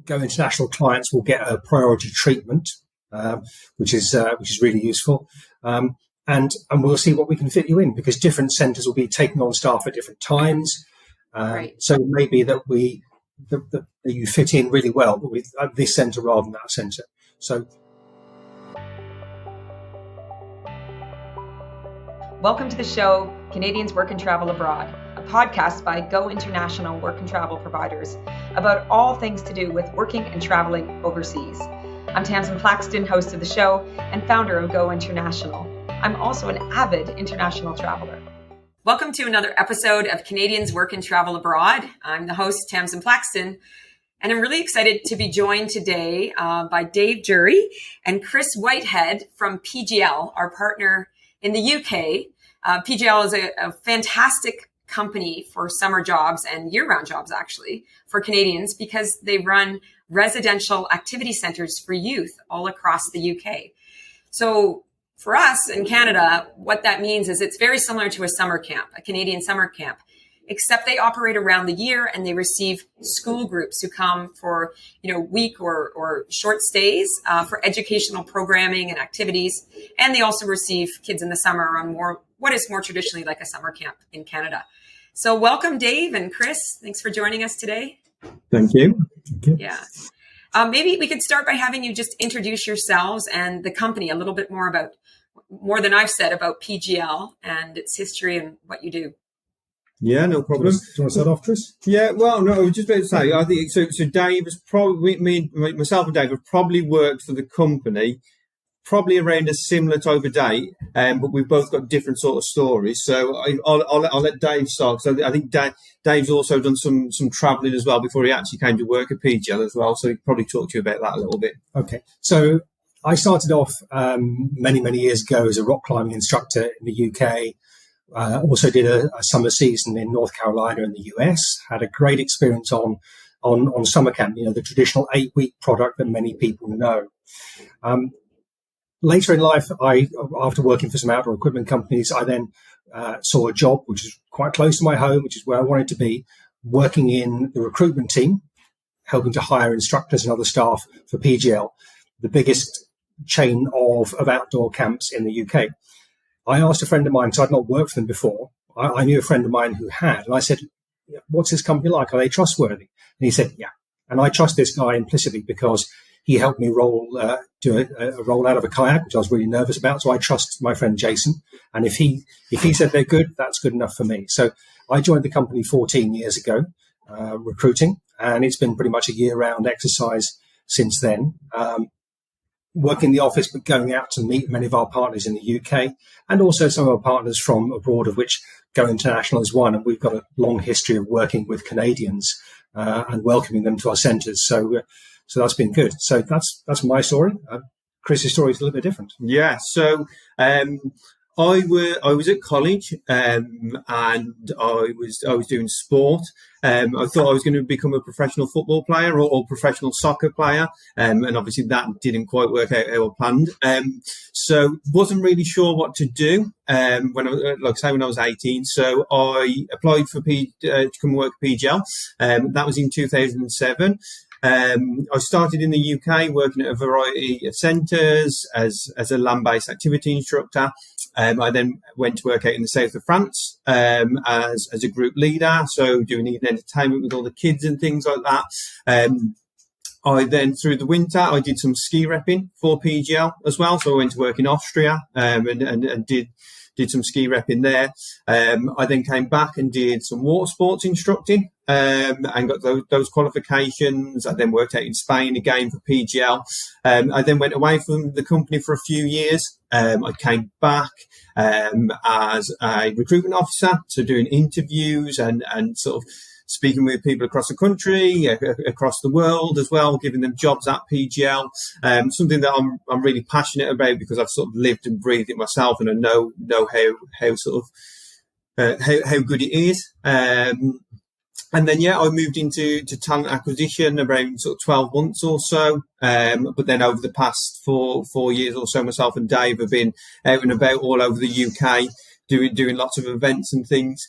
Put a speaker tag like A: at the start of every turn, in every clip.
A: Go International clients will get a priority treatment, which is really useful. And we'll see what we can fit you in, because different centres will be taking on staff at different times.
B: Right.
A: So it may be that that you fit in really well with this centre rather than that centre. So,
B: welcome to the show, Canadians Work and Travel Abroad, a podcast by Go International Work and Travel Providers about all things to do with working and traveling overseas. I'm Tamsin Plaxton, host of the show and founder of Go International. I'm also an avid international traveler. Welcome to another episode of Canadians Work and Travel Abroad. I'm the host, Tamsin Plaxton, and I'm really excited to be joined today by Dave Jury and Chris Whitehead from PGL, our partner in the UK. PGL is a fantastic company for summer jobs and year-round jobs, actually, for Canadians, because they run residential activity centres for youth all across the UK. So for us in Canada, what that means is it's very similar to a summer camp, a Canadian summer camp, except they operate around the year and they receive school groups who come for, week or short stays for educational programming and activities. And they also receive kids in the summer on what is more traditionally like a summer camp in Canada. So welcome, Dave and Chris. Thanks for joining us today.
A: Thank you.
B: Yeah. Maybe we could start by having you just introduce yourselves and the company a little bit more than I've said about PGL and its history and what you do.
C: Yeah, no problem.
A: Do you want to start off, Chris?
C: Yeah, well, no, I was just about to say, I think so. Dave has probably, myself and Dave have probably worked for the company probably around a similar type of date, but we've both got different sort of stories. So I'll let Dave start. So I think Dave's also done some travelling as well before he actually came to work at PGL as well. So he could probably talk to you about that a little bit.
A: Okay. So I started off many, many years ago as a rock climbing instructor in the UK. Also did a summer season in North Carolina in the US. Had a great experience on summer camp, the traditional 8-week product that many people know. Later in life, after working for some outdoor equipment companies, I then saw a job which is quite close to my home, which is where I wanted to be, working in the recruitment team, helping to hire instructors and other staff for PGL, the biggest chain of outdoor camps in the UK. I asked a friend of mine, because I'd not worked for them before. I knew a friend of mine who had, and I said, "What's this company like? Are they trustworthy?" And he said, "Yeah." And I trust this guy implicitly because he helped me do a roll out of a kayak, which I was really nervous about. So I trust my friend Jason. And if he said they're good, that's good enough for me. So I joined the company 14 years ago, recruiting, and it's been pretty much a year-round exercise since then. Working in the office, but going out to meet many of our partners in the UK and also some of our partners from abroad, of which Go International is one. And we've got a long history of working with Canadians and welcoming them to our centres. So that's been good. So that's my story. Chris's story is a little bit different.
C: Yeah. So I was at college and I was doing sport. I thought I was going to become a professional football player or professional soccer player, and obviously that didn't quite work out how I planned. So wasn't really sure what to do when I was 18. So I applied to come work at PGL. That was in 2007. I started in the UK working at a variety of centres as a land-based activity instructor. I then went to work out in the south of France as a group leader, so doing evening entertainment with all the kids and things like that. I then, through the winter, I did some ski repping for PGL as well. So I went to work in Austria and did some ski repping there. I then came back and did some water sports instructing and got those qualifications. I then worked out in Spain again for PGL. I then went away from the company for a few years. I came back as a recruitment officer, so doing interviews and sort of speaking with people across the country, across the world as well, giving them jobs at PGL. Something that I'm really passionate about because I've sort of lived and breathed it myself, and I know how sort of how good it is. And then, I moved into talent acquisition around sort of 12 months or so. But then over the past four years or so, myself and Dave have been out and about all over the UK doing lots of events and things.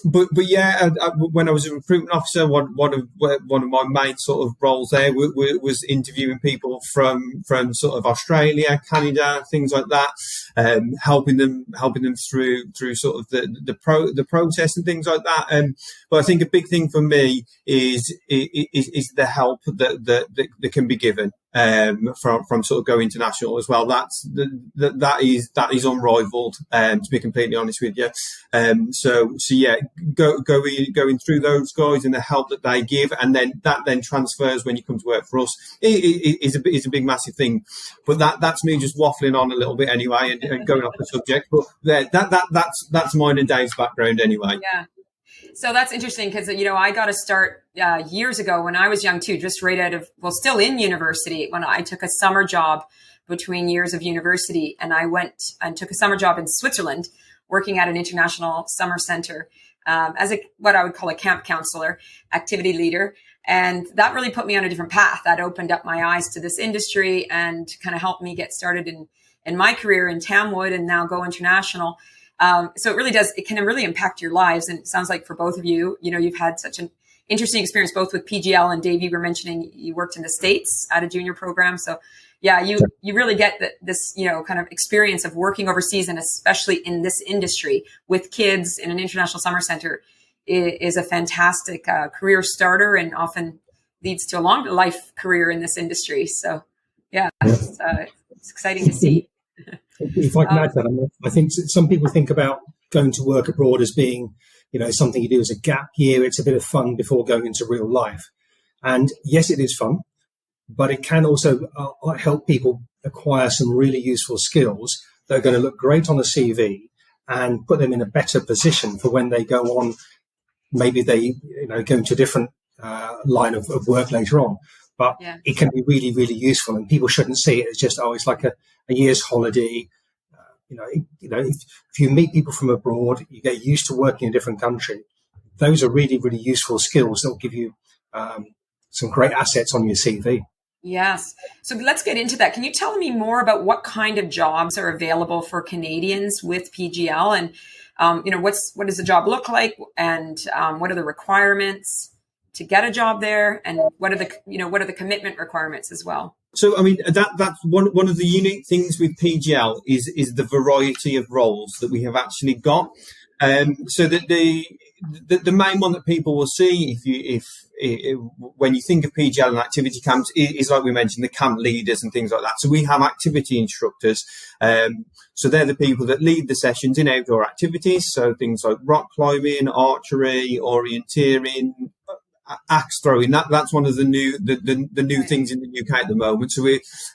C: But yeah, when I was a recruitment officer, one of my main sort of roles there was interviewing people from sort of Australia, Canada, things like that, helping them through sort of the process and things like that. But I think a big thing for me is the help that can be given from sort of Go International as well. That is unrivaled, to be completely honest with you. So yeah, going through those guys and the help that they give, and then that transfers when you come to work for us is a big massive thing. But that's me just waffling on a little bit anyway and going off the subject. But that's mine and Dave's background anyway.
B: Yeah. So that's interesting because, I got to start years ago when I was young too, just right out of, still in university, when I took a summer job between years of university, and I went and took a summer job in Switzerland working at an international summer center as what I would call a camp counselor, activity leader. And that really put me on a different path. That opened up my eyes to this industry and kind of helped me get started in my career in Tamwood and now Go International. So it can really impact your lives. And it sounds like for both of you, you've had such an interesting experience, both with PGL and Dave, you were mentioning you worked in the States at a junior program. So yeah, you really get this, kind of experience of working overseas, and especially in this industry with kids in an international summer center is a fantastic career starter and often leads to a long life career in this industry. So yeah, it's exciting to see.
A: If I can add that, I think some people think about going to work abroad as being, something you do as a gap year. It's a bit of fun before going into real life. And yes, it is fun, but it can also help people acquire some really useful skills that are going to look great on a CV and put them in a better position for when they go on. Maybe they, go into a different line of work later on. But it can be really, really useful, and people shouldn't see it as just, it's like a year's holiday. If you meet people from abroad, you get used to working in a different country. Those are really, really useful skills that will give you some great assets on your CV.
B: Yes. So let's get into that. Can you tell me more about what kind of jobs are available for Canadians with PGL, and what does the job look like, and what are the requirements to get a job there, and what are the commitment requirements as well?
C: So, that's one of the unique things with PGL is the variety of roles that we have actually got. So that the main one that people will see if when you think of PGL and activity camps is, like we mentioned, the camp leaders and things like that. So we have activity instructors. So they're the people that lead the sessions in outdoor activities. So things like rock climbing, archery, orienteering, axe throwing. That's one of the new things in the UK at the moment. So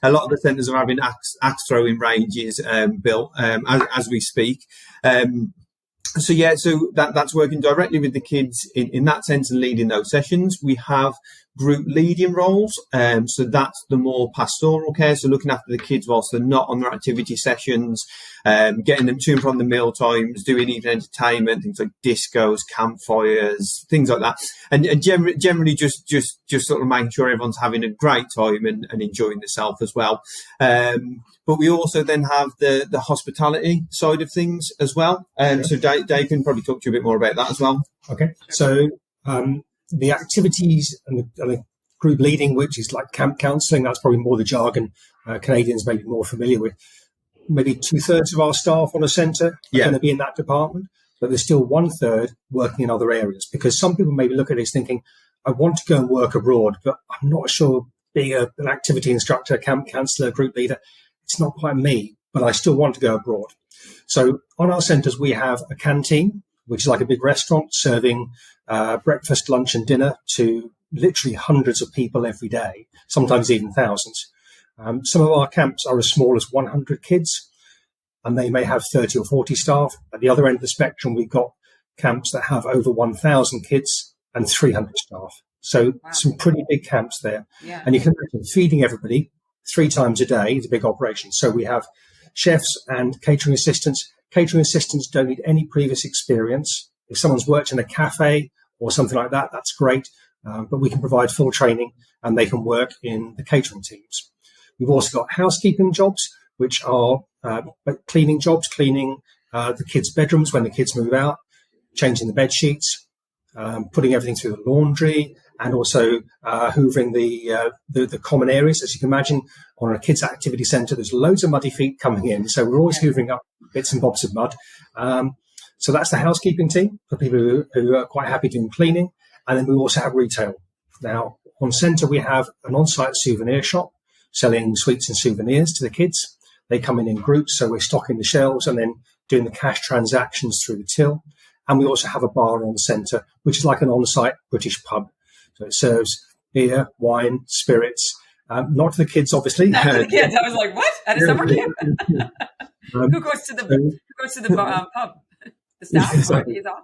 C: a lot of the centres are having axe throwing ranges built as we speak. So that's working directly with the kids in that sense and leading those sessions. We have group leading roles. So that's the more pastoral care. So looking after the kids whilst they're not on their activity sessions, getting them to and from the meal times, doing even entertainment, things like discos, campfires, things like that. And generally just sort of making sure everyone's having a great time and enjoying themselves as well. But we also then have the hospitality side of things as well. So Dave can probably talk to you a bit more about that as well.
A: Okay. So the activities and the group leading, which is like camp counselling, that's probably more the jargon Canadians may be more familiar with. Maybe 2/3 of our staff on a centre are going to be in that department, but there's still 1/3 working in other areas, because some people maybe look at this thinking, I want to go and work abroad, but I'm not sure being an activity instructor, camp counsellor, group leader, it's not quite me, but I still want to go abroad. So on our centres, we have a canteen, which is like a big restaurant serving breakfast, lunch and dinner to literally hundreds of people every day, sometimes even thousands. Some of our camps are as small as 100 kids, and they may have 30 or 40 staff. At the other end of the spectrum, we've got camps that have over 1,000 kids and 300 staff. So some pretty big camps there. Yeah. And you can imagine feeding everybody 3 times a day is a big operation. So we have chefs and catering assistants. Catering assistants don't need any previous experience. If someone's worked in a cafe or something like that, that's great. But we can provide full training and they can work in the catering teams. We've also got housekeeping jobs, which are cleaning jobs, cleaning the kids' bedrooms when the kids move out, changing the bed sheets, putting everything through the laundry, and also hoovering the common areas. As you can imagine, on a kids' activity centre, there's loads of muddy feet coming in, so we're always hoovering up bits and bobs of mud. So that's the housekeeping team for people who are quite happy doing cleaning. And then we also have retail. Now, on centre, we have an on-site souvenir shop selling sweets and souvenirs to the kids. They come in groups, so we're stocking the shelves and then doing the cash transactions through the till. And we also have a bar on centre, which is like an on-site British pub. So it serves beer, wine, spirits. Not to the kids, obviously.
B: Not to the kids. I was like, what? At a summer camp? Who goes to the pub? The staff?
A: Exactly. But,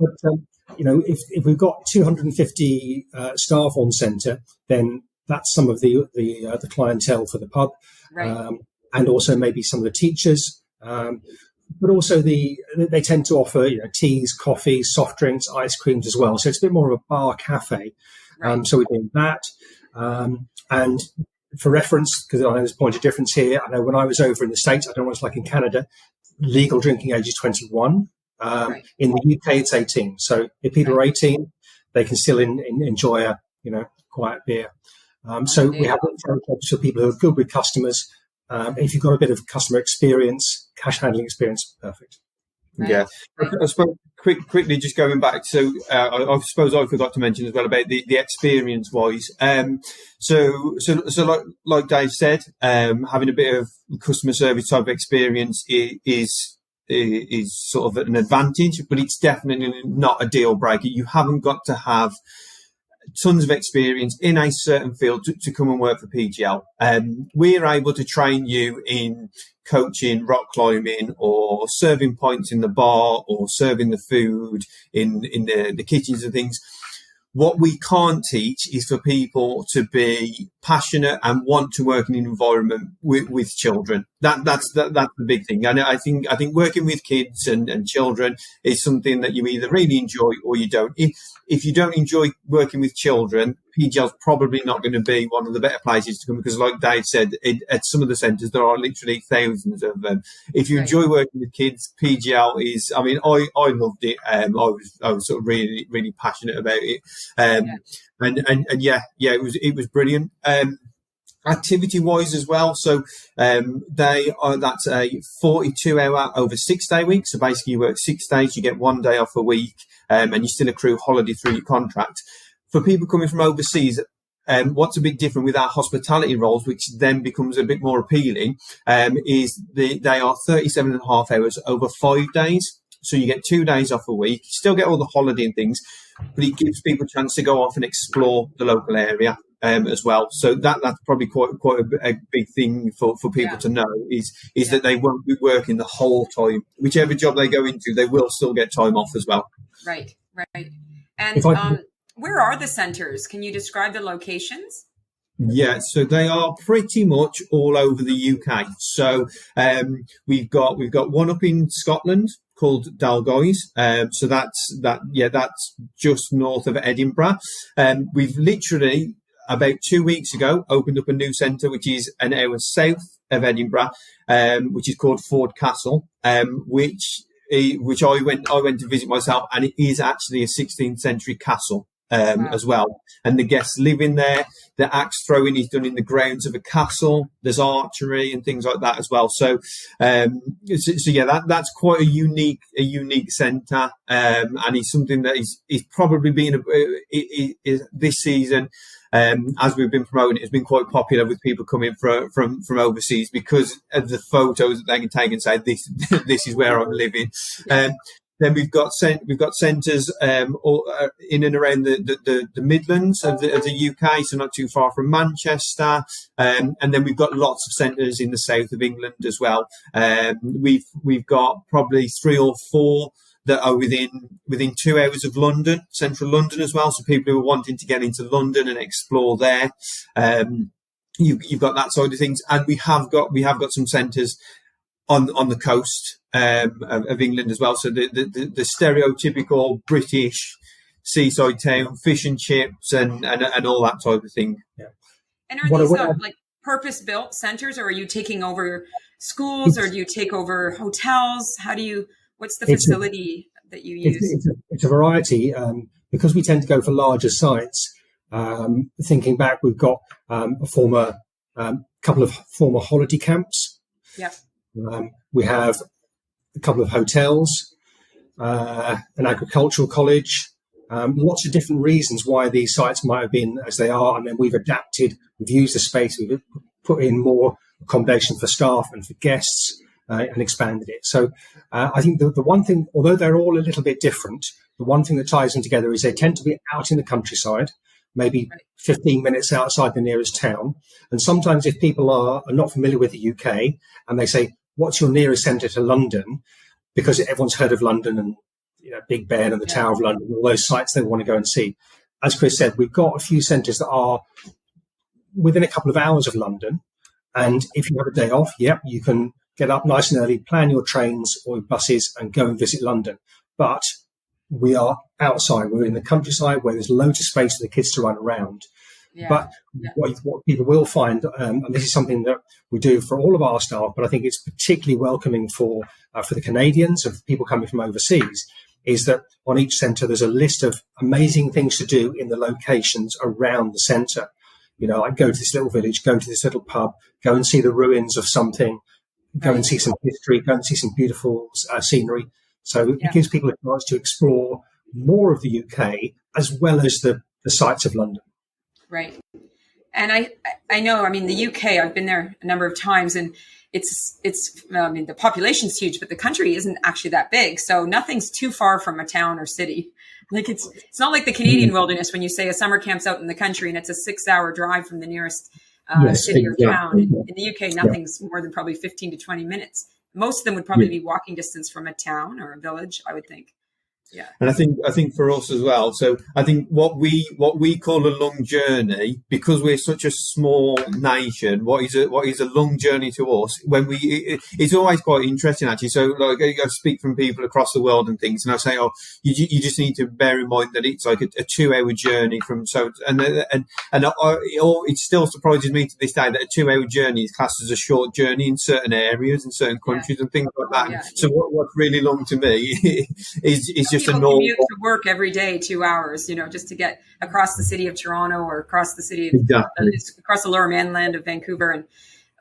A: if we've got 250 staff on centre, then that's some of the clientele for the pub,
B: right.
A: And also maybe some of the teachers. But also they tend to offer teas, coffees, soft drinks, ice creams as well. So it's a bit more of a bar cafe. Right. So we're doing that. And for reference, because I know there's a point of difference here, I know when I was over in the States, I don't know what it's like in Canada, legal drinking age is 21. Right. In the UK, it's 18. So if people are 18, they can still enjoy a quiet beer. So we have jobs for people who are good with customers. If you've got a bit of customer experience, cash handling experience, perfect.
C: Right. Yeah, I suppose quickly just going back. So I suppose I forgot to mention as well about the experience wise. So like Dave said, having a bit of customer service type of experience is sort of an advantage, but it's definitely not a deal breaker. You haven't got to have tons of experience in a certain field to come and work for PGL. We're able to train you in coaching, rock climbing, or serving points in the bar, or serving the food in the kitchens and things. What we can't teach is for people to be passionate and want to work in an environment with children. That's the big thing. And I think working with kids and children is something that you either really enjoy or you don't. If you don't enjoy working with children, PGL's probably not going to be one of the better places to come, because like Dave said, at some of the centres, there are literally thousands of them. If you enjoy working with kids, PGL is, I loved it. I was sort of really, really passionate about it. It was brilliant. Activity wise as well. So, that's a 42-hour over 6-day week. So basically you work 6 days, you get 1 day off a week, and you still accrue holiday through your contract. For people coming from overseas, what's a bit different with our hospitality roles, which then becomes a bit more appealing, is they are 37.5 hours over 5 days. So you get 2 days off a week, you still get all the holiday and things, but it gives people a chance to go off and explore the local area as well. So that's probably quite a big thing for people to know is that they won't be working the whole time. Whichever job they go into, they will still get time off as well.
B: Right. And where are the centres? Can you describe the locations?
C: Yeah, so they are pretty much all over the UK. So we've got one up in Scotland called Dalgois. So that's just north of Edinburgh. We've literally about 2 weeks ago opened up a new centre, which is an hour south of Edinburgh, which is called Ford Castle, which I went to visit myself, and it is actually a 16th century castle. As well, and the guests live in there. The axe throwing is done in the grounds of a castle. There's archery and things like that as well. So that's quite a unique centre, and it's something that is probably been this season. As we've been promoting, it's been quite popular with people coming from overseas because of the photos that they can take and say this is where I'm living. Then we've got centres in and around the Midlands of the UK, so not too far from Manchester, and then we've got lots of centres in the south of England as well. We've got probably 3 or 4 that are within 2 hours of London, central London as well. So people who are wanting to get into London and explore there, you've got that side of things, and we have got some centres on the coast of England as well. So the stereotypical British seaside town, fish and chips and all that type of thing.
A: Yeah.
B: And are these like purpose-built centres, or are you taking over schools, or do you take over hotels? What's the facility that you use?
A: It's a variety because we tend to go for larger sites. Thinking back, we've got a couple of former holiday camps.
B: Yeah.
A: We have a couple of hotels, an agricultural college. Lots of different reasons why these sites might have been as they are, and then we've adapted. We've used the space. We've put in more accommodation for staff and for guests, and expanded it. So I think the one thing, although they're all a little bit different, the one thing that ties them together is they tend to be out in the countryside, maybe 15 minutes outside the nearest town. And sometimes if people are not familiar with the UK and they say, what's your nearest centre to London? Because everyone's heard of London and Big Ben and the Tower of London, all those sites they want to go and see. As Chris said, we've got a few centres that are within a couple of hours of London. And if you have a day off, you can get up nice and early, plan your trains or buses and go and visit London. But we are outside. We're in the countryside where there's loads of space for the kids to run around. Yeah. But what people will find, and this is something that we do for all of our staff, but I think it's particularly welcoming for the Canadians and people coming from overseas, is that on each centre there's a list of amazing things to do in the locations around the centre. Like go to this little village, go to this little pub, go and see the ruins of something, go and see some history, go and see some beautiful scenery. So it gives people a chance to explore more of the UK as well as the sights of London.
B: Right. And I know, the UK, I've been there a number of times, and it's the population's huge, but the country isn't actually that big. So nothing's too far from a town or city. Like it's not like the Canadian wilderness when you say a summer camp's out in the country and it's a 6-hour drive from the nearest city or town. In the UK, nothing's more than probably 15 to 20 minutes. Most of them would probably be walking distance from a town or a village, I would think. Yeah.
C: And I think for us as well. So I think what we call a long journey, because we're such a small nation, what is a long journey to us? It's always quite interesting actually. So like I speak from people across the world and things, and I say, you just need to bear in mind that it's like a 2-hour journey from it still surprises me to this day that a 2-hour journey is classed as a short journey in certain areas, in certain countries and things like that. Yeah. So what's really long to me is just
B: people commute to work every day 2 hours, just to get across the city of Toronto or across the city of across the lower mainland of Vancouver, and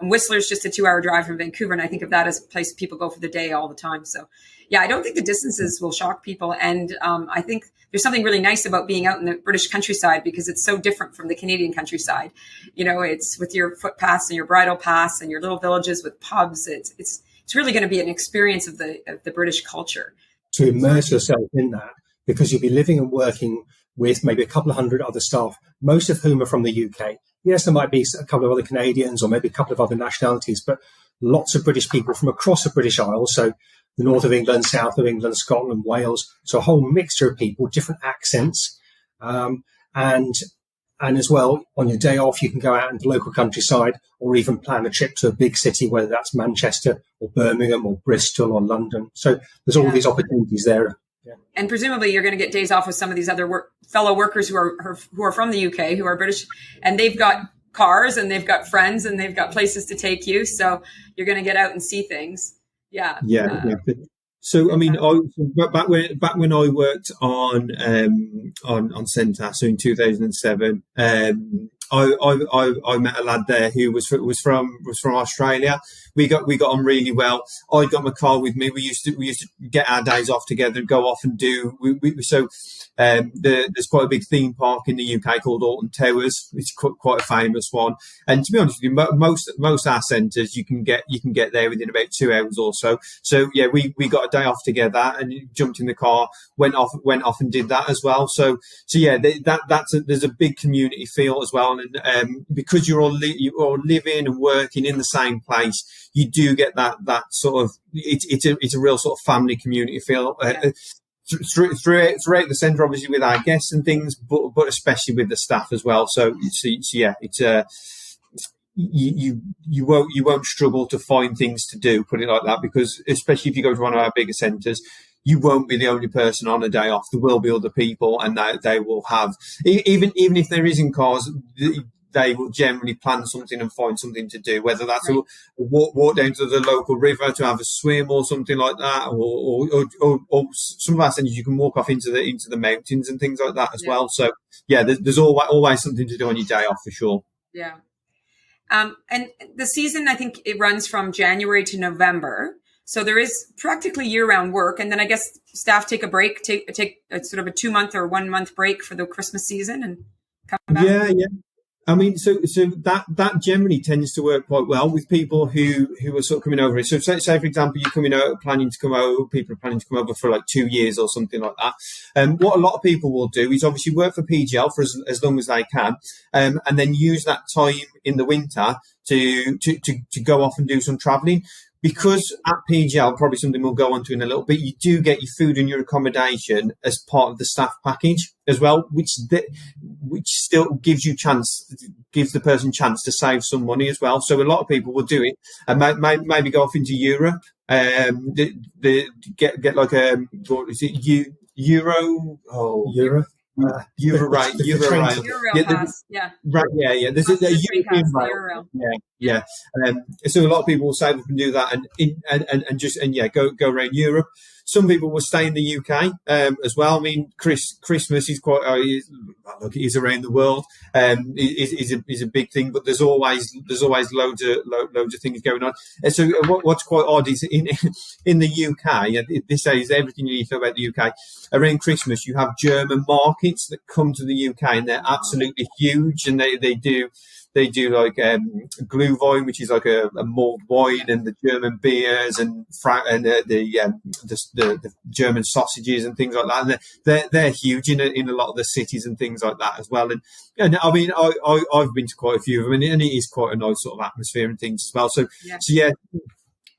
B: Whistler's just a 2-hour drive from Vancouver, and I think of that as a place people go for the day all the time. So I don't think the distances will shock people, and I think there's something really nice about being out in the British countryside because it's so different from the Canadian countryside. It's with your footpaths and your bridle paths and your little villages with pubs. It's really going to be an experience of the British culture.
A: To immerse yourself in that, because you'll be living and working with maybe a couple of hundred other staff, most of whom are from the UK. Yes, there might be a couple of other Canadians or maybe a couple of other nationalities, but lots of British people from across the British Isles. So the north of England, south of England, Scotland, Wales. So a whole mixture of people, different accents. And as well, on your day off, you can go out into the local countryside or even plan a trip to a big city, whether that's Manchester or Birmingham or Bristol or London. So there's all these opportunities there. Yeah.
B: And presumably you're going to get days off with some of these other fellow workers who are from the UK, who are British, and they've got cars and they've got friends and they've got places to take you. So you're going to get out and see things. Yeah.
C: Yeah. So back when I worked on Centre, so in 2007, I met a lad there who was from Australia. We got on really well. I got my car with me. We used to get our days off together and go off and do. There's quite a big theme park in the UK called Alton Towers. It's quite a famous one. And to be honest with you, most our centres you can get there within about 2 hours or so. So yeah, we got a day off together and jumped in the car, went off and did that as well. So yeah, there's a big community feel as well. And because you're all living and working in the same place, you do get that sort of it's a real sort of family community feel throughout the centre, obviously with our guests and things, but especially with the staff as well. So yeah, it's you won't struggle to find things to do, put it like that, because especially if you go to one of our bigger centres, you won't be the only person on a day off. There will be other people, and they will have, even if there isn't cars, they will generally plan something and find something to do, whether that's a walk down to the local river to have a swim or something like that, or some of our centres you can walk off into the mountains and things like that as well. So yeah, there's always something to do on your day off for sure.
B: Yeah. And the season, I think it runs from January to November. So there is practically year-round work. And then I guess staff take a break, take a sort of a 2-month or 1-month break for the Christmas season and come back.
C: Yeah. I mean, so that generally tends to work quite well with people who are sort of coming over. So say for example, you're coming out planning to come over, people are planning to come over for like 2 years or something like that. What a lot of people will do is obviously work for PGL for as long as they can, and then use that time in the winter to go off and do some travelling. Because at PGL, probably something we'll go on to in a little bit, you do get your food and your accommodation as part of the staff package as well, which still gives the person chance to save some money as well. So a lot of people will do it and maybe go off into Europe, get like what is it, Euro? Euro rate.
B: Yeah.
C: Right, yeah. There's a European rail. Yeah. So a lot of people will save up and do that, and go around Europe. Some people will stay in the UK as well. I mean, Christmas is quite look, it is around the world. Is a big thing, but there's always loads of things going on. And so what's quite odd is in the UK, and this is everything you need to know about the UK. Around Christmas, you have German markets that come to the UK, and they're absolutely huge, and they do like Glühwein, which is like a mulled wine, and the German beers and the German sausages and things like that. And they're huge in a lot of the cities and things like that as well. And I mean, I've been to quite a few of them, and it is quite a nice sort of atmosphere and things as well. So yeah.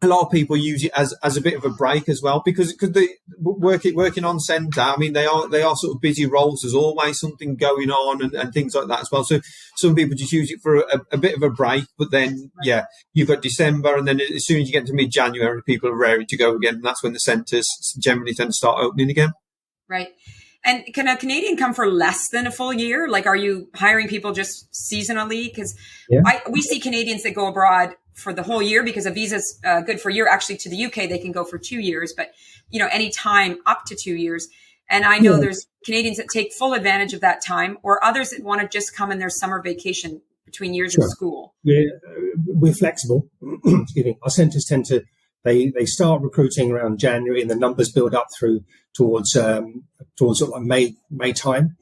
C: A lot of people use it as a bit of a break as well, because they working on centre. I mean, they are sort of busy roles. There's always something going on and things like that as well. So some people just use it for a bit of a break. But then, you've got December, and then as soon as you get to mid-January, people are raring to go again. And that's when the centres generally tend to start opening again.
B: Right. And can a Canadian come for less than a full year? Like, are you hiring people just seasonally? Because we see Canadians that go abroad for the whole year because a visa's good for a year. Actually, to the UK, they can go for 2 years, but any time up to 2 years. And I know there's Canadians that take full advantage of that time, or others that want to just come in their summer vacation between years of school.
A: We're flexible. Excuse me. Our centres tend to they start recruiting around January, and the numbers build up towards sort of like May time.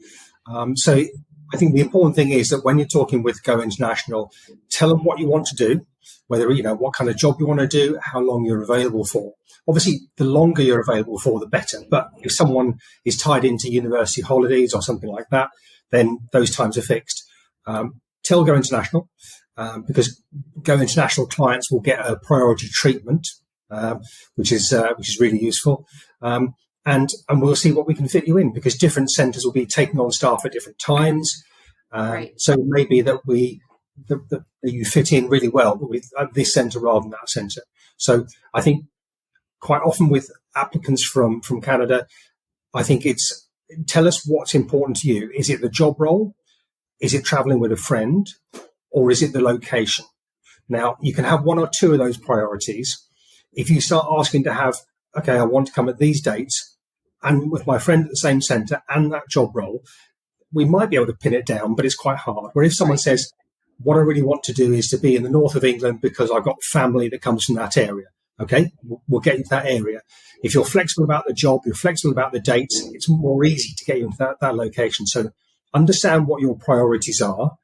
A: So I think the important thing is that when you're talking with Go International, tell them what you want to do, whether, what kind of job you want to do, how long you're available for. Obviously, the longer you're available for, the better. But if someone is tied into university holidays or something like that, then those times are fixed. Tell Go International, because Go International clients will get a priority treatment, which is really useful. And we'll see what we can fit you in, because different centres will be taking on staff at different times. So it may be that that you fit in really well with this centre rather than that centre. So I think quite often with applicants from Canada, I think it's tell us what's important to you. Is it the job role? Is it travelling with a friend? Or is it the location? Now, you can have one or two of those priorities. If you start asking to have, okay, I want to come at these dates and with my friend at the same centre and that job role, we might be able to pin it down, but it's quite hard. Where if someone says, what I really want to do is to be in the north of England because I've got family that comes from that area. Okay, we'll get you to that area. If you're flexible about the job, you're flexible about the dates, it's more easy to get you into that location. So understand what your priorities are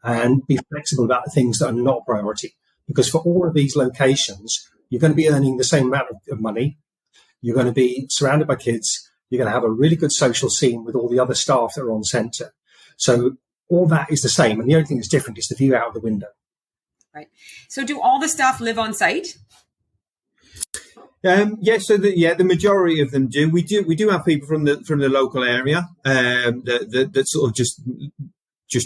A: and be flexible about the things that are not priority. Because for all of these locations, you're going to be earning the same amount of money. You're going to be surrounded by kids. You're going to have a really good social scene with all the other staff that are on centre. So all that is the same. And the only thing that's different is the view out of the window.
B: Right. So do all the staff live on site?
C: The majority of them do. We do have people from the local area that sort of just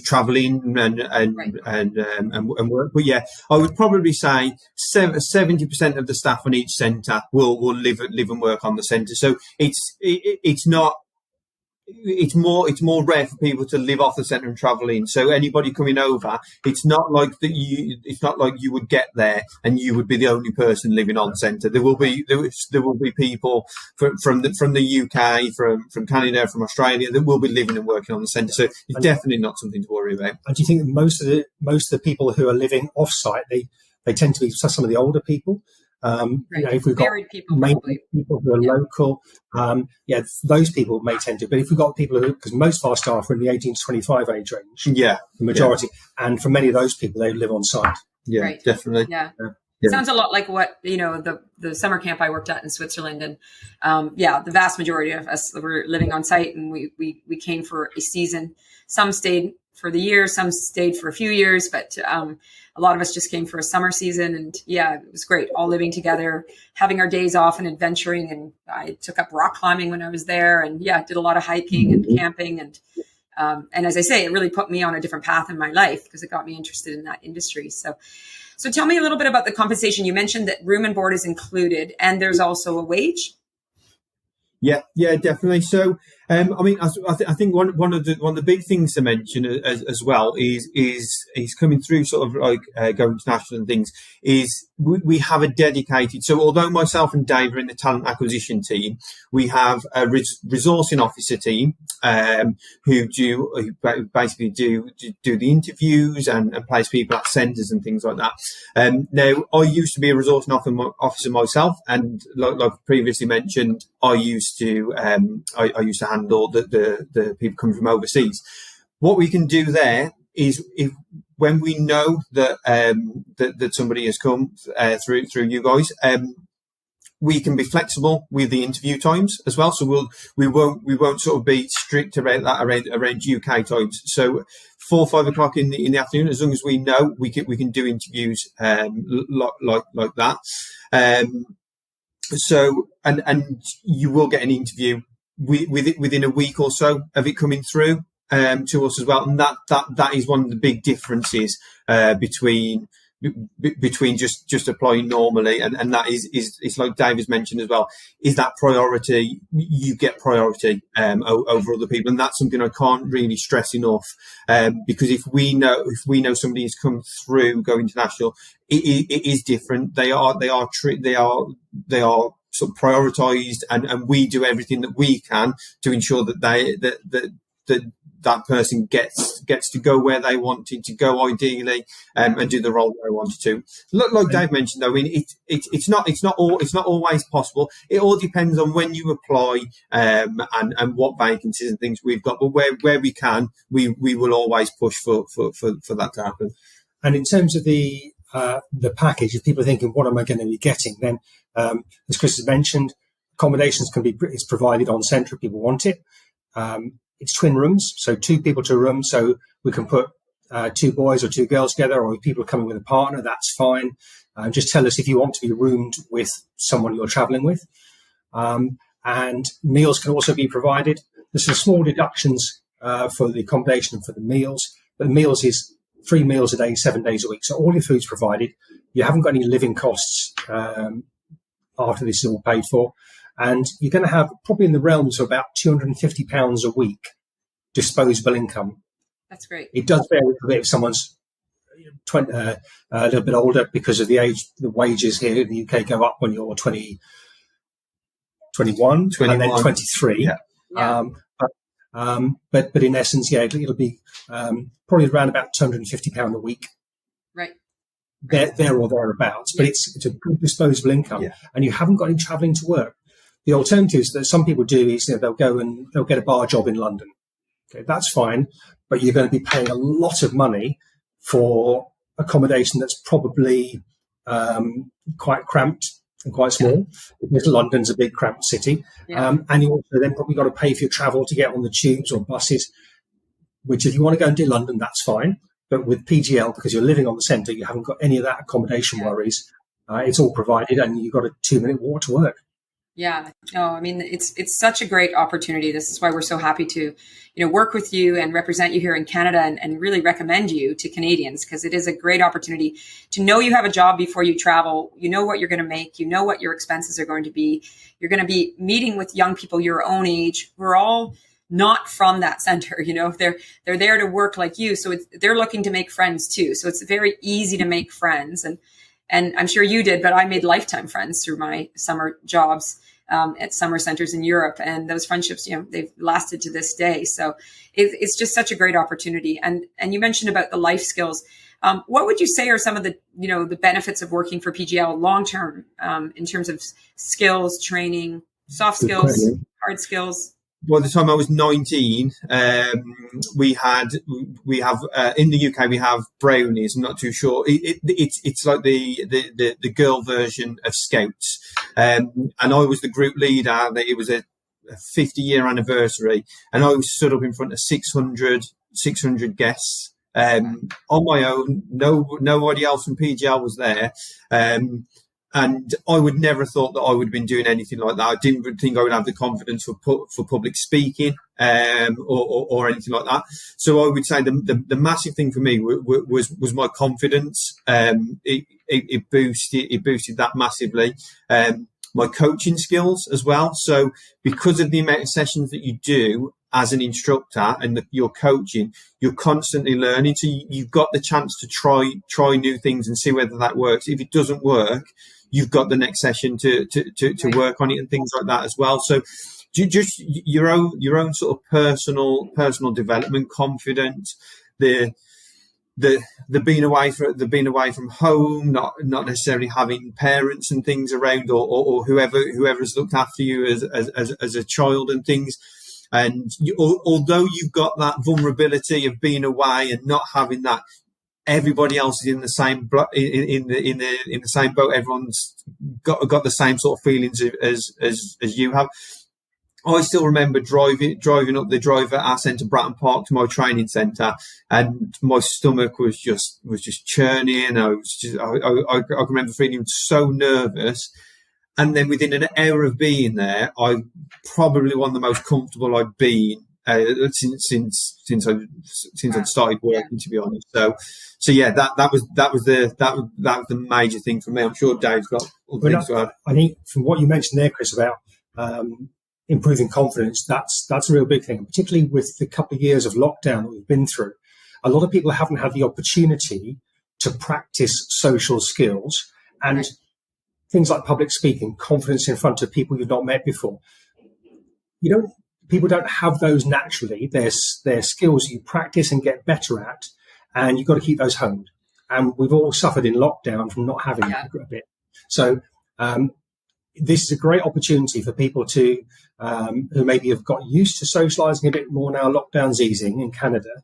C: travelling and work. But yeah, I would probably say 70% of the staff on each centre will live and work on the centre. So it's not it's more rare for people to live off the centre and travel in. So anybody coming over, it's not like you would get there and you would be the only person living on centre. There will be people from the UK, from Canada, from Australia that will be living and working on the centre. So it's definitely not something to worry about.
A: And do you think that most of the people who are living off site, they tend to be some of the older people? If we've got
B: people
A: who are local, those people may tend to. But if we've got people because most of our staff are in the 18 to 25 age range, the majority, and for many of those people, they live on site.
C: Yeah, right. Definitely.
B: Yeah. It sounds a lot like what, the summer camp I worked at in Switzerland. And the vast majority of us were living on site, and we came for a season. Some stayed for the year, some stayed for a few years, but a lot of us just came for a summer season. And it was great, all living together, having our days off and adventuring. And I took up rock climbing when I was there, and did a lot of hiking and camping. And as I say, it really put me on a different path in my life because it got me interested in that industry. So tell me a little bit about the compensation. You mentioned that room and board is included, and there's also a wage.
C: Yeah, definitely. So, I think one of the big things to mention as well is coming through sort of like Go International and things is we have a dedicated. So, although myself and Dave are in the talent acquisition team, we have a resourcing officer team who basically do the interviews and place people at centres and things like that. Now, I used to be a resourcing officer myself, and like previously mentioned, I used to handle the people coming from overseas. What we can do there is when we know that that somebody has come through you guys, we can be flexible with the interview times as well. So we won't sort of be strict about that around UK times. So 4 or 5 o'clock in the afternoon, as long as we know we can do interviews like that. So and you will get an interview within a week or so of it coming through to us as well, and that is one of the big differences between just applying normally and that is it's like Dave has mentioned as well, is that priority. You get priority over other people, and that's something I can't really stress enough, because if we know somebody has come through Go International, it is different. They are sort of prioritised, and we do everything that we can to ensure that that person gets to go where they wanted to go, ideally, and do the role they wanted to. Like Dave mentioned, though, I mean, it's not always possible. It all depends on when you apply, and what vacancies and things we've got. But where we can, we will always push for that to happen.
A: And in terms of the package, if people are thinking, what am I going to be getting? Then, as Chris has mentioned, accommodations is provided on centre if people want it. It's twin rooms, so 2 people to a room. So we can put 2 boys or 2 girls together, or if people are coming with a partner, that's fine. Just tell us if you want to be roomed with someone you're travelling with. And meals can also be provided. There's some small deductions for the accommodation and for the meals, but the meals is 3 meals a day, 7 days a week. So all your food's provided. You haven't got any living costs after this is all paid for. And you're going to have probably in the realms of about £250 a week disposable income.
B: That's great.
A: It does vary a bit if someone's a little bit older, because of the age. The wages here in the UK go up when you're 21, and then 23.
B: Yeah.
A: But in essence, it'll be probably around about £250 a week.
B: Right.
A: There or thereabouts. But it's a good disposable income, and you haven't got any travelling to work. The alternatives that some people do is they'll go and they'll get a bar job in London. Okay, that's fine, but you're going to be paying a lot of money for accommodation that's probably quite cramped and quite small, because London's a big cramped city. And you also then probably got to pay for your travel to get on the tubes or buses, which if you want to go and do London, that's fine. But with PGL, because you're living on the centre, you haven't got any of that accommodation worries. It's all provided, and you've got a 2-minute walk to work.
B: Yeah, no, I mean, it's such a great opportunity. This is why we're so happy to, work with you and represent you here in Canada, and really recommend you to Canadians, because it is a great opportunity to know you have a job before you travel. You know what you're going to make. You know what your expenses are going to be. You're going to be meeting with young people your own age who are all
D: not from that center. You know, they're there to work like you. So they're looking to make friends too. So it's very easy to make friends. And I'm sure you did, but I made lifetime friends through my summer jobs at summer centers in Europe. And those friendships, you know, they've lasted to this day. So it's just such a great opportunity. And you mentioned about the life skills. What would you say are some of the, you know, the benefits of working for PGL long term in terms of skills, training, soft skills, hard skills?
C: By the time I was 19, we have in the UK we have brownies. I'm not too sure. It's like the girl version of Scouts, and I was the group leader. It was a 50-year anniversary, and I was stood up in front of 600 guests on my own. Nobody else from PGL was there. And I would never have thought that I would have been doing anything like that. I didn't think I would have the confidence for public speaking or anything like that. So I would say the massive thing for me was my confidence. It boosted that massively. My coaching skills as well. So because of the amount of sessions that you do as an instructor and you're coaching, you're constantly learning. So you've got the chance to try new things and see whether that works. If it doesn't work, you've got the next session to work on it and things like that as well. So just your own sort of personal development, confidence, the being away from home, not necessarily having parents and things around or whoever's looked after you as a child and things. And although you've got that vulnerability of being away and not having that, everybody else is in the same in the same boat. Everyone's got the same sort of feelings as you have. I still remember driving up the drive at our centre, Bratton Park, to my training centre, and my stomach was just churning. I can remember feeling so nervous. And then within an hour of being there, I probably one of the most comfortable I'd been since I'd started working, to be honest. So yeah, that was the major thing for me. I'm sure Dave's got other things to add.
A: I think from what you mentioned there, Chris, about improving confidence, that's a real big thing, and particularly with the couple of years of lockdown that we've been through. A lot of people haven't had the opportunity to practice social skills and things like public speaking, confidence in front of people you've not met before. People don't have those naturally. They're skills you practice and get better at, and you've got to keep those honed. And we've all suffered in lockdown from not having that a bit. So this is a great opportunity for people to who maybe have got used to socialising a bit more now. Lockdown's easing in Canada,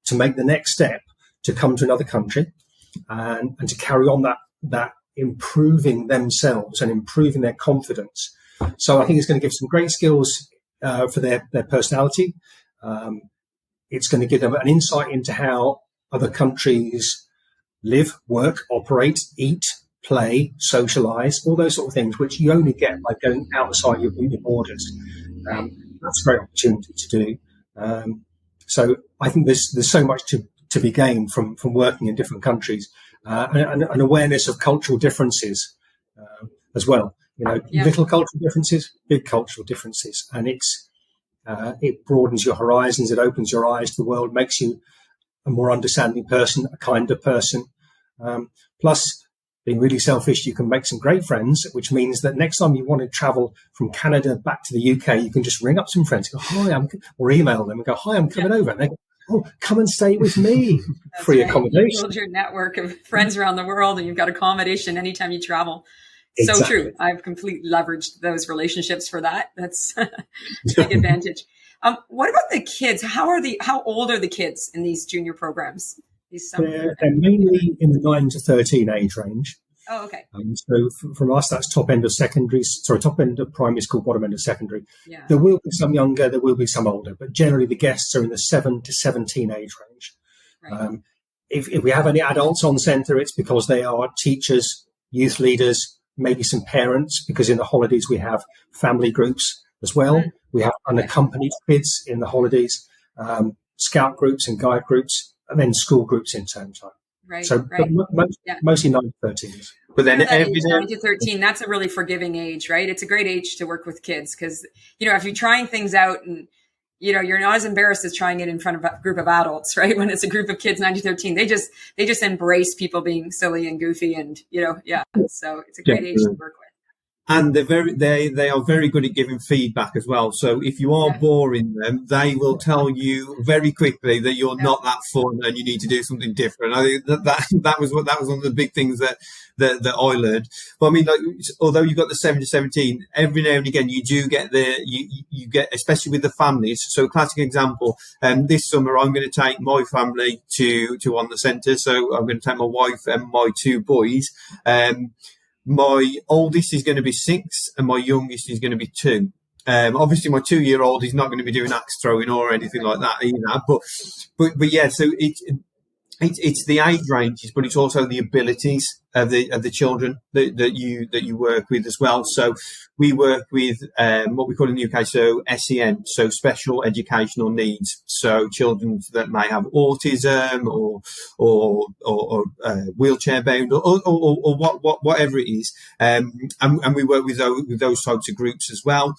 A: to make the next step to come to another country and to carry on that improving themselves and improving their confidence. So I think it's going to give some great skills for their personality. It's going to give them an insight into how other countries live, work, operate, eat, play, socialise, all those sort of things, which you only get by going outside your borders. That's a great opportunity to do. So I think there's so much to be gained from working in different countries, and an awareness of cultural differences as well. Little cultural differences, big cultural differences, and it broadens your horizons, it opens your eyes to the world, makes you a more understanding person, a kinder person. Plus, being really selfish, you can make some great friends, which means that next time you want to travel from Canada back to the UK, you can just ring up some friends, go, hi, or email them and go, hi, I'm coming over. And they go, oh, come and stay with me. Free accommodation.
D: You build your network of friends around the world, and you've got accommodation anytime you travel. Exactly. So true. I've completely leveraged those relationships for that. That's a big advantage. What about the kids? How old are the kids in these junior programs?
A: They're mainly in the 9 to 13 age range.
D: Oh, okay.
A: So from us, that's top end of primary school, bottom end of secondary.
D: Yeah.
A: There will be some younger, there will be some older, but generally the guests are in the 7 to 17 age range. Right. If we have any adults on centre, it's because they are teachers, youth leaders, maybe some parents, because in the holidays we have family groups as well. Mm. We have unaccompanied kids in the holidays, scout groups and guide groups, and then school groups in term time.
D: Right.
A: So mostly 9 to 13s.
D: But then 9 to 13, that's a really forgiving age, right? It's a great age to work with kids because, if you're trying things out and you're not as embarrassed as trying it in front of a group of adults, right? When it's a group of kids, 9 to 13, they just embrace people being silly and goofy, and so it's a great age to work with.
C: And they are very good at giving feedback as well. So if you are boring them, they will tell you very quickly that you're not that fun and you need to do something different. I think that was one of the big things that I learned. But I mean, like, although you've got the 7 to 17, every now and again you do get you get, especially with the families. So a classic example, this summer I'm going to take my family to one of the centres. So I'm going to take my wife and my 2 boys. My oldest is going to be 6 and my youngest is going to be 2. Obviously my 2-year-old is not going to be doing axe throwing or anything like that either. But yeah, so it's the age ranges, but it's also the abilities of the children that you work with as well. So we work with what we call in the UK SEN, so special educational needs. So children that may have autism or wheelchair bound or whatever it is, and we work with those types of groups as well.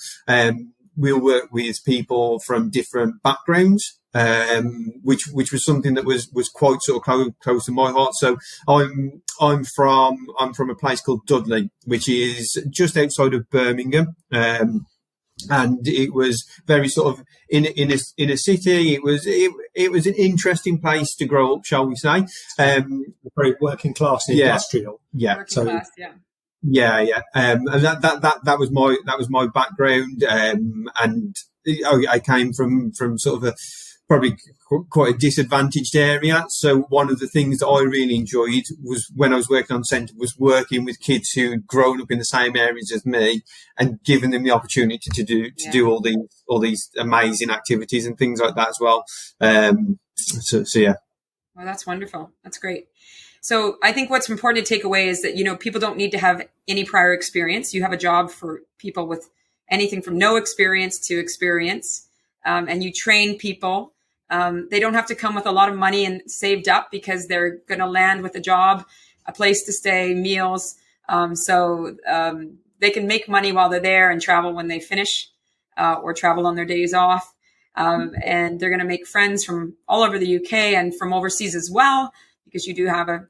C: We'll work with people from different backgrounds. Which was something that was quite sort of close to my heart. So I'm from a place called Dudley, which is just outside of Birmingham. And it was very sort of in a city. It was an interesting place to grow up, shall we say?
A: Very working class, industrial.
C: Yeah.
D: Working class, yeah.
C: Yeah. And that was my background. And I came from sort of probably quite a disadvantaged area. So one of the things that I really enjoyed was when I was working on centre was working with kids who'd grown up in the same areas as me and giving them the opportunity to do all these amazing activities and things like that as well. So yeah.
D: Well, that's wonderful. That's great. So I think what's important to take away is that, people don't need to have any prior experience. You have a job for people with anything from no experience to experience, and you train people. They don't have to come with a lot of money and saved up because they're going to land with a job, a place to stay, meals. So they can make money while they're there and travel when they finish, or travel on their days off. And they're going to make friends from all over the UK and from overseas as well, because you do have a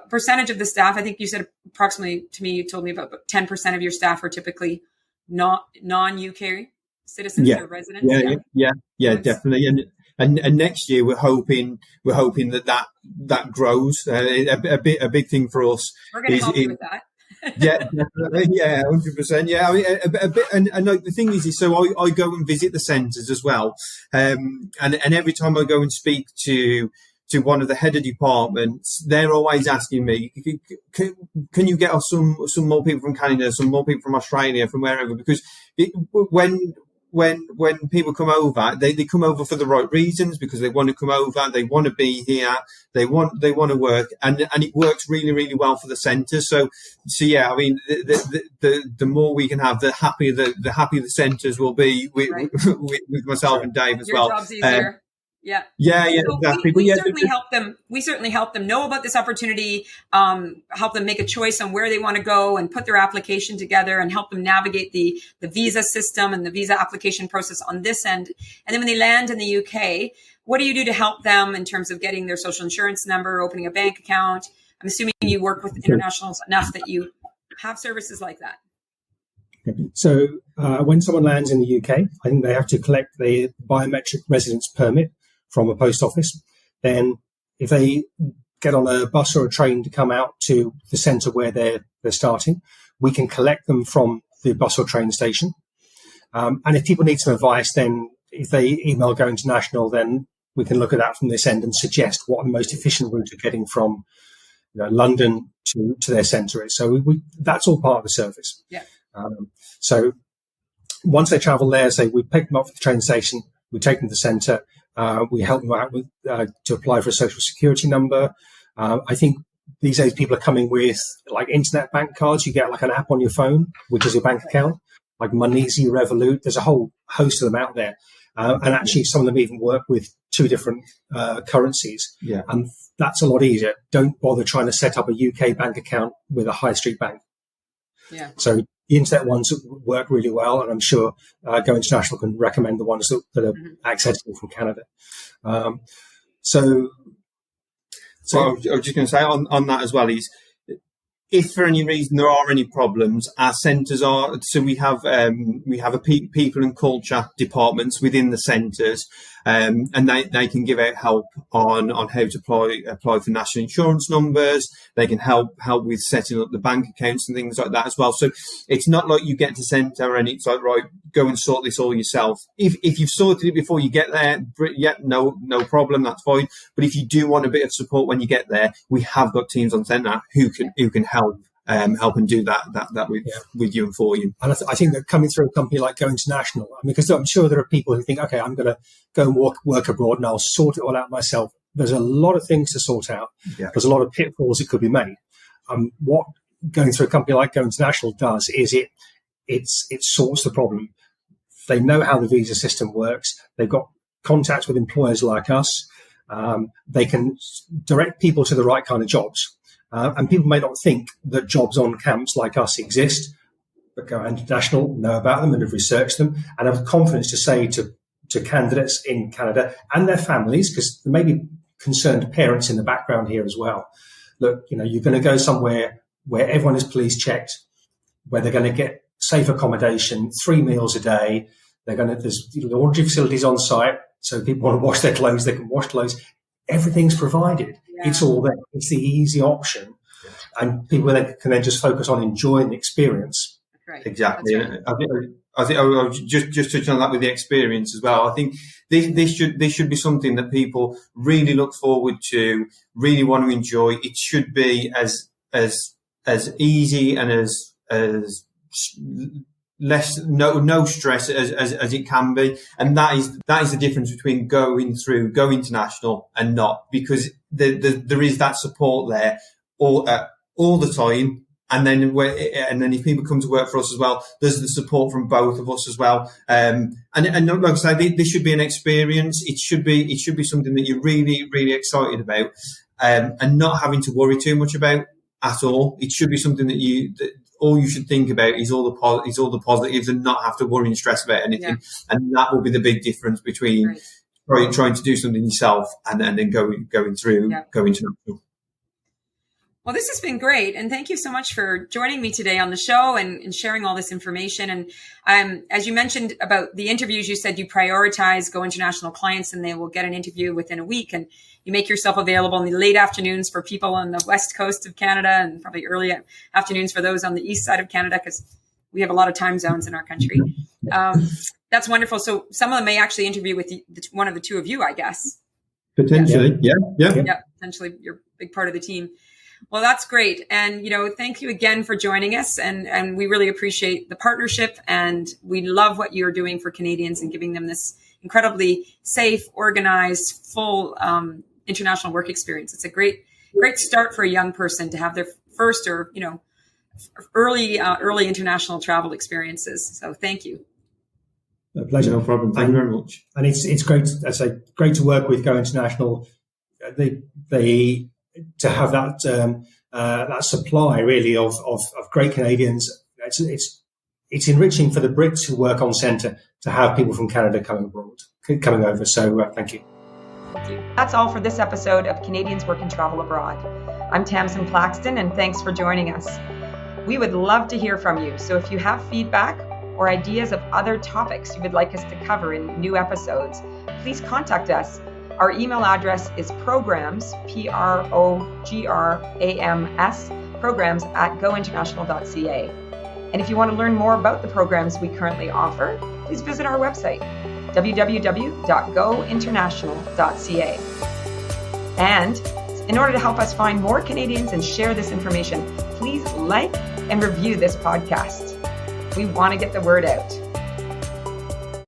D: percentage of the staff. I think you said approximately to me, you told me about 10% of your staff are typically non-UK citizens or residents.
C: Yeah, definitely. And next year we're hoping that grows. A big thing for us.
D: We're going to help you with that.
C: Yeah, definitely. Yeah, 100%. Yeah, I mean, a bit. And like, the thing is so I go and visit the centres as well. And every time I go and speak to one of the head of departments, they're always asking me, can you get us some more people from Canada, some more people from Australia, from wherever? Because when people come over, they come over for the right reasons, because they want to come over, they want to be here, they want to work, and it works really, really well for the centre. So yeah, I mean, the more we can have, the happier the centres will be with myself and Dave as well.
D: Your job's easier. Yeah, so
C: exactly.
D: We certainly help them. We certainly help them know about this opportunity, help them make a choice on where they want to go and put their application together, and help them navigate the visa system and the visa application process on this end. And then when they land in the UK, what do you do to help them in terms of getting their social insurance number, opening a bank account? I'm assuming you work with internationals enough that you have services like that.
A: So when someone lands in the UK, I think they have to collect the biometric residence permit from a post office. Then if they get on a bus or a train to come out to the centre where they're starting, we can collect them from the bus or train station. And if people need some advice, then if they email Go International, then we can look at that from this end and suggest what the most efficient route of getting from London to their centre is. So that's all part of the service.
D: Yeah.
A: So once they travel there, say we pick them up from the train station, we take them to the centre, we help them out with to apply for a social security number. I think these days people are coming with like internet bank cards. You get like an app on your phone, which is your bank account, like Monese, Revolut. There's a whole host of them out there. And actually some of them even work with 2 different currencies.
C: Yeah.
A: And that's a lot easier. Don't bother trying to set up a UK bank account with a high street bank.
D: Yeah.
A: So the internet ones work really well, and I'm sure Go International can recommend the ones that are accessible from Canada. So
C: I was just going to say on that as well is, if for any reason there are any problems, our centres are, so we have a people and culture departments within the centres, and they can give out help on how to apply for national insurance numbers. They can help with setting up the bank accounts and things like that as well. So it's not like you get to centre and it's like, right, go and sort this all yourself. If you've sorted it before you get there, no problem, that's fine. But if you do want a bit of support when you get there, we have got teams on centre who can help and do that with you and for you.
A: And I think that coming through a company like Go International, because I'm sure there are people who think, okay, I'm going to go and work abroad and I'll sort it all out myself. There's a lot of things to sort out. Yeah. There's a lot of pitfalls that could be made. What going through a company like Go International does is it sorts the problem. They know how the visa system works. They've got contacts with employers like us. They can direct people to the right kind of jobs. And people may not think that jobs on camps like us exist, but Go International know about them and have researched them and have confidence to say to candidates in Canada and their families, because there may be concerned parents in the background here as well. Look, you're going to go somewhere where everyone is police checked, where they're going to get safe accommodation, 3 meals a day. There's laundry facilities on site, so people want to wash their clothes, they can wash clothes. Everything's provided. Yeah. It's all there. It's the easy option. Yeah. And people can then just focus on enjoying the experience.
D: Right.
C: Exactly. Right. I think I was just touching on that with the experience as well. I think this should be something that people really look forward to, really want to enjoy. It should be as easy and as less no stress as it can be, and that is the difference between going through Go International and not, because there is that support there all the time. And then if people come to work for us as well, there's the support from both of us as well. And like I say, this should be an experience. It should be something that you're really, really excited about, and not having to worry too much about at all. It should be something that all you should think about is all the positives and not have to worry and stress about anything. Yeah. And that will be the big difference between trying to do something yourself and then going through Go International.
D: Well, this has been great. And thank you so much for joining me today on the show and sharing all this information. And as you mentioned about the interviews, you said you prioritize Go International clients and they will get an interview within a week. And you make yourself available in the late afternoons for people on the west coast of Canada and probably early afternoons for those on the east side of Canada, because we have a lot of time zones in our country. That's wonderful. So some of them may actually interview with one of the two of you, I guess.
C: Potentially. Yeah.
D: Potentially you're a big part of the team. Well, that's great. And, thank you again for joining us. And we really appreciate the partnership. And we love what you're doing for Canadians and giving them this incredibly safe, organized, full international work experience. It's a great start for a young person to have their first or, early international travel experiences. So thank you.
A: A pleasure.
C: No problem. Thank you very much.
A: And it's great. Great to work with Go International. They to have that supply really of great Canadians. It's enriching for the Brits who work on centre to have people from Canada coming over. So thank you.
B: Thank you. That's all for this episode of Canadians Work and Travel Abroad. I'm Tamsin Plaxton, and thanks for joining us. We would love to hear from you. So if you have feedback or ideas of other topics you would like us to cover in new episodes, please contact us. Our email address is programs, programs, programs @gointernational.ca. And if you want to learn more about the programs we currently offer, please visit our website, www.gointernational.ca. And in order to help us find more Canadians and share this information, please like and review this podcast. We want to get the word out.